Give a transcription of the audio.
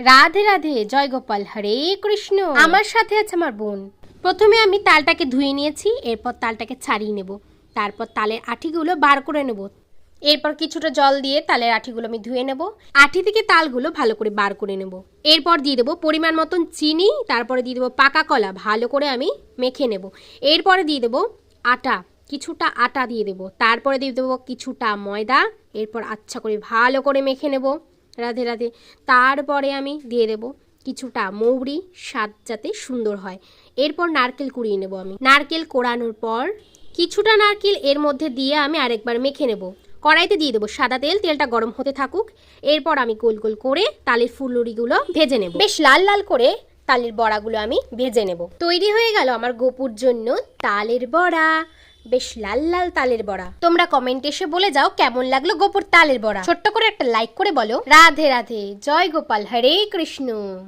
রাধে রাধে, জয় গোপাল, হরে কৃষ্ণ। আমার সাথে আছে আমার বোন। প্রথমে আমি তালটাকে ধুয়ে নিয়েছি, এরপর তালটাকে ছাড়িয়ে নেব, তারপর তালের আঠিগুলো বার করে নেব, এরপর কিছুটা জল দিয়ে তালের আঠিগুলো আমি ধুয়ে নেব, আঠি থেকে তালগুলো ভালো করে বার করে নেব। এরপর দিয়ে দেবো পরিমাণ মতন চিনি, তারপরে দিয়ে দেবো পাকা কলা, ভালো করে আমি মেখে নেব। এরপরে দিয়ে দেবো আটা, কিছুটা আটা দিয়ে দেবো, তারপরে দিয়ে দেবো কিছুটা ময়দা, এরপর আচ্ছা করে ভালো করে মেখে নেব। রাধে রাধে। তারপরে আমি দিয়ে দেবো কিছুটা মৌরি, স্বাদ যাতে সুন্দর হয়। এরপর নারকেল কুড়িয়ে নেব। আমি নারকেল কোড়ানোর পর কিছুটা নারকেল এর মধ্যে দিয়ে আমি আরেকবার মেখে নেব। কড়াইতে দিয়ে দেবো সাদা তেল, তেলটা গরম হতে থাকুক। এরপর আমি গোল গোল করে তালের ফুলুরিগুলো ভেজে নেব, বেশ লাল লাল করে তালের বড়াগুলো আমি ভেজে নেব। তৈরি হয়ে গেল আমার গোপুর জন্য তালের বড়া, বেশ লাল লাল তালের বড়া। তোমরা কমেন্টে এসে বলে যাও কেমন লাগলো গোপুর তালের বড়া। ছোট্ট করে একটা লাইক করে বলো। রাধে রাধে, জয় গোপাল, হরে কৃষ্ণ।